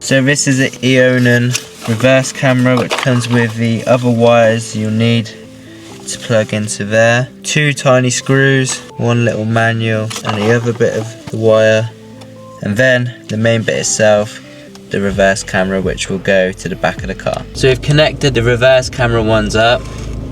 So this is an Eonon reverse camera which comes with the other wires you'll need to plug into there. 2 tiny screws, 1 little manual and the other bit of the wire, and then the main bit itself, the reverse camera, which will go to the back of the car. So we've connected the reverse camera ones up,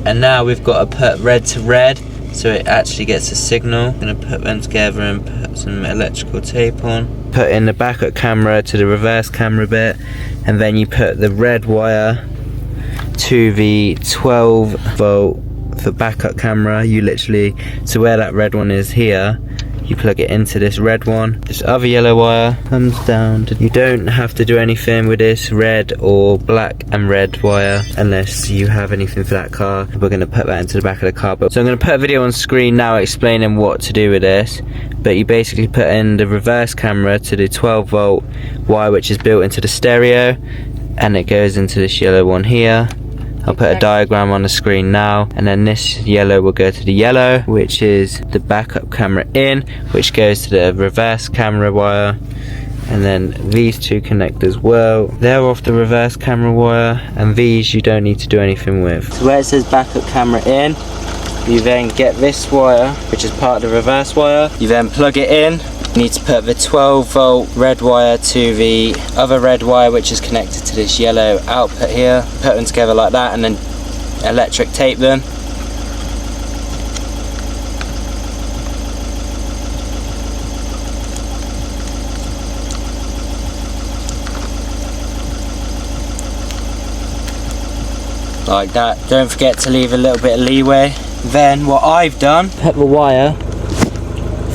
and now we've got to put red to red so it actually gets a signal. I'm going to put them together and put some electrical tape on. Put in the backup camera to the reverse camera bit, and then you put the red wire to the 12 volt for backup camera. You literally, so where that red one is here, you plug it into this red one. This other yellow wire comes down to, you don't have to do anything with this red or black and red wire unless you have anything for that car. We're going to put that into the back of the car. So I'm going to put a video on screen now explaining what to do with this, but you basically put in the reverse camera to the 12 volt wire which is built into the stereo, and it goes into this yellow one here. I'll put a diagram on the screen now, and then this yellow will go to the yellow, which is the backup camera in, which goes to the reverse camera wire, and then these 2 connect as well. They're off the reverse camera wire, and these you don't need to do anything with. So where it says backup camera in, you then get this wire, which is part of the reverse wire. You then plug it in. You need to put the 12 volt red wire to the other red wire which is connected to this yellow output here. Put them together like that and then electric tape them. Like that. Don't forget to leave a little bit of leeway. Then what I've done, put the wire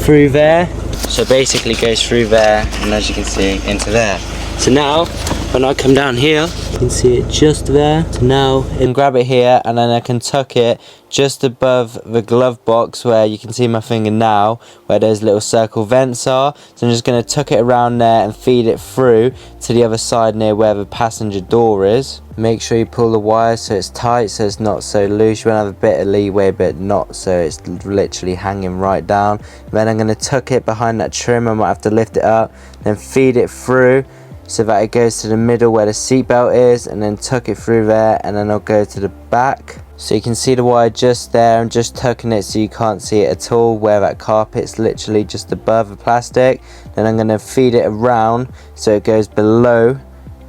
through there. So basically it goes through there, and as you can see, into there. So now, when I come down here, you can see it just there. So now, I can grab it here, and then I can tuck it just above the glove box where you can see my finger now, where those little circle vents are. So I'm just going to tuck it around there and feed it through to the other side near where the passenger door is. Make sure you pull the wire so it's tight, so it's not so loose. You want to have a bit of leeway, but not so it's literally hanging right down. Then I'm going to tuck it behind that trim. I might have to lift it up, then feed it through so that it goes to the middle where the seatbelt is, and then tuck it through there, and then I'll go to the back. So you can see the wire just there. I'm just tucking it so you can't see it at all, where that carpet's literally just above the plastic. Then I'm going to feed it around so it goes below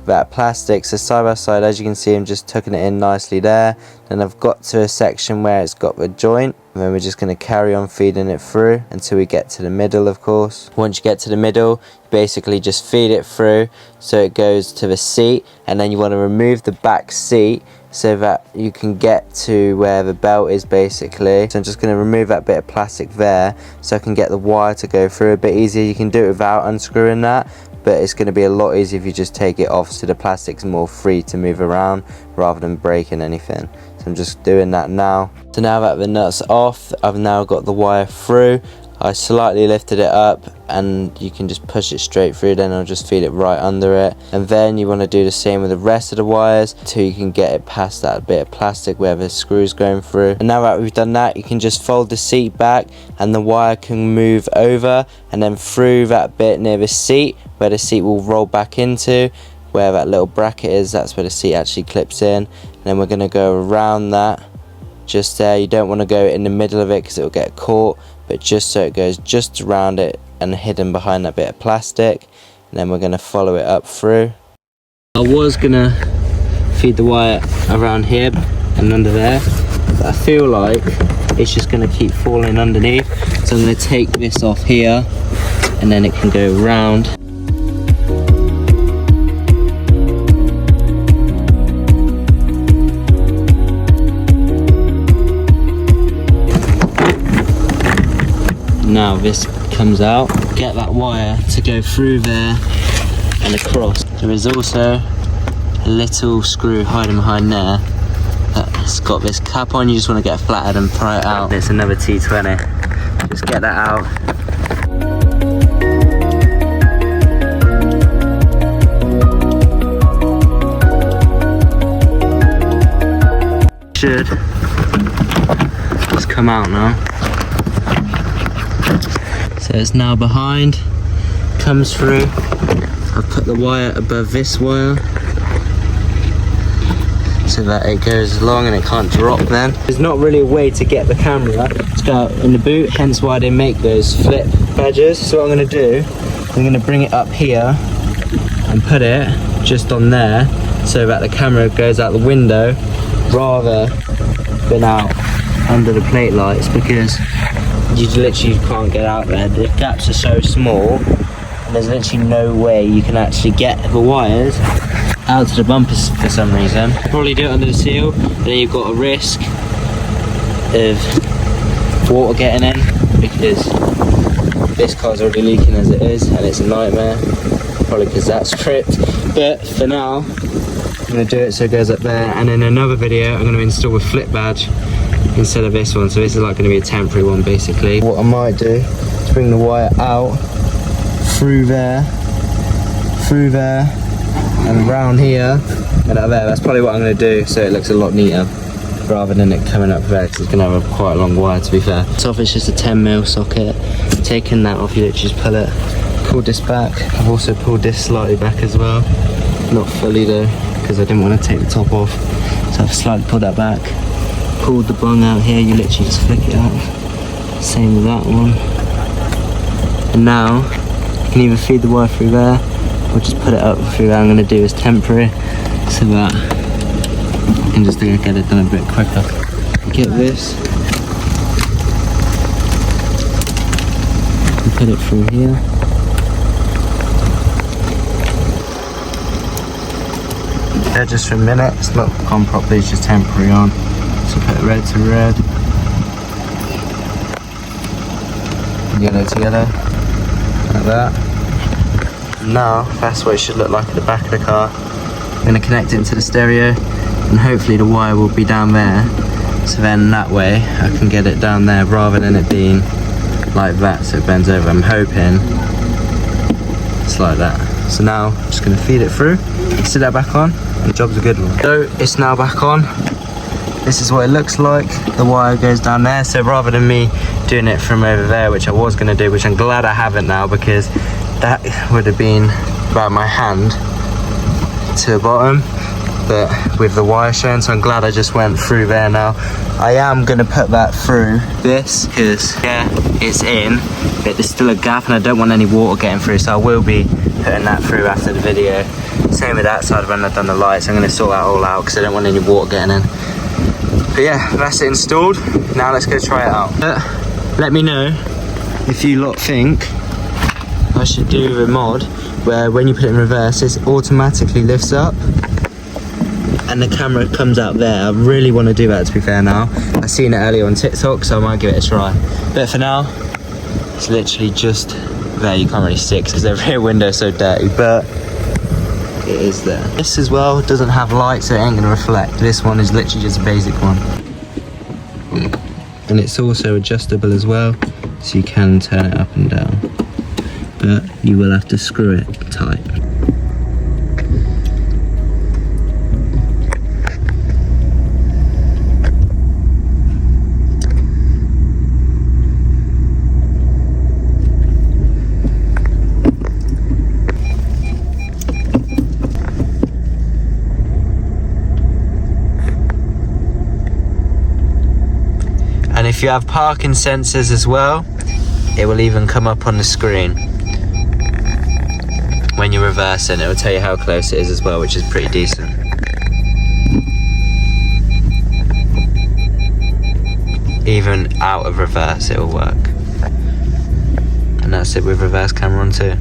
that plastic. So side by side, as you can see, I'm just tucking it in nicely there. Then I've got to a section where it's got the joint, and then we're just going to carry on feeding it through until we get to the middle, of course. Once you get to the middle, you basically just feed it through so it goes to the seat, and then you want to remove the back seat so that you can get to where the belt is basically. So I'm just going to remove that bit of plastic there so I can get the wire to go through a bit easier. You can do it without unscrewing that, but it's going to be a lot easier if you just take it off so the plastic's more free to move around rather than breaking anything. So I'm just doing that now. So now that the nut's off, I've now got the wire through. I slightly lifted it up, and you can just push it straight through, then I'll just feed it right under it. And then you want to do the same with the rest of the wires till you can get it past that bit of plastic where the screw's going through. And now that we've done that, you can just fold the seat back and the wire can move over and then through that bit near the seat where the seat will roll back into, where that little bracket is. That's where the seat actually clips in. And then we're going to go around that just there. You don't want to go in the middle of it because it will get caught, but just so it goes just around it and hidden behind that bit of plastic. And then we're going to follow it up through. I was going to feed the wire around here and under there, but I feel like it's just going to keep falling underneath, so I'm going to take this off here and then it can go around. Now this comes out, get that wire to go through there and across. There is also a little screw hiding behind there. It's got this cap on. You just want to get it flattened and pry it out. There's another T20. Just get that out. Should just come out now. So it's now behind, comes through. I've put the wire above this wire so that it goes along and it can't drop then. There's not really a way to get the camera to go out in the boot, hence why they make those flip badges. So what I'm going to do, I'm going to bring it up here and put it just on there so that the camera goes out the window rather than out under the plate lights, because you literally can't get out there. The gaps are so small and there's literally no way you can actually get the wires out to the bumpers for some reason. Probably do it under the seal, but then you've got a risk of water getting in, because this car's already leaking as it is and it's a nightmare, probably because that's stripped. But for now I'm going to do it so it goes up there, and in another video I'm going to install a flip badge instead of this one. So this is like going to be a temporary one basically. What I might do is bring the wire out through there and around here and up there. That's probably what I'm going to do, so it looks a lot neater rather than it coming up there, because it's going to have quite a long wire to be fair. So if it's just a 10mm socket, taking that off, you literally just pull it, pull this back. I've also pulled this slightly back as well, not fully though, because I didn't want to take the top off, so I've slightly pulled that back. Pulled the bung out here, you literally just flick it out, same with that one. And now you can either feed the wire through there or just put it up through there. I'm going to do is temporary so that I can just get it done a bit quicker. Get this and put it through here. Yeah, just for a minute, it's not on properly, it's just temporary on. So put red to red, yellow to yellow, like that. Now that's what it should look like at the back of the car. I'm going to connect it into the stereo, and hopefully the wire will be down there, so then that way I can get it down there rather than it being like that so it bends over. I'm hoping it's like that. So now I'm just going to feed it through, sit that back on, and the job's a good one. So it's now back on. This is what it looks like. The wire goes down there, so rather than me doing it from over there, which I was going to do, which I'm glad I haven't now, because that would have been about my hand to the bottom, but with the wire showing, so I'm glad I just went through there now. I am going to put that through this, because yeah, it's in, but there's still a gap and I don't want any water getting through, so I will be putting that through after the video. Same with that side when I've done the lights. I'm going to sort that all out because I don't want any water getting in. But yeah, that's it installed. Now let's go try it out. Let me know if you lot think I should do a mod where when you put it in reverse, it automatically lifts up and the camera comes out there. I really want to do that, to be fair. Now I've seen it earlier on TikTok, so I might give it a try. But for now, it's literally just there. You can't really see it because the rear window's so dirty, but it is there. This as well doesn't have light, so it ain't going to reflect. This one is literally just a basic one, and it's also adjustable as well, so you can turn it up and down, but you will have to screw it tight. And if you have parking sensors as well, it will even come up on the screen. When you're reversing, it will tell you how close it is as well, which is pretty decent. Even out of reverse, it will work. And that's it with reverse camera on too.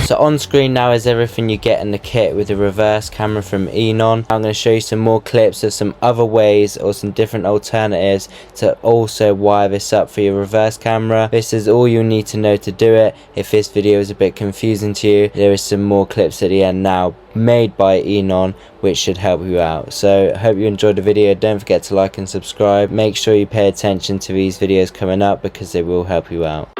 So on screen now is everything you get in the kit with the reverse camera from Eonon. I'm going to show you some more clips of some other ways or some different alternatives to also wire this up for your reverse camera. This is all you need to know to do it. If this video is a bit confusing to you, there is some more clips at the end now made by Eonon which should help you out. So I hope you enjoyed the video. Don't forget to like and subscribe. Make sure you pay attention to these videos coming up because they will help you out.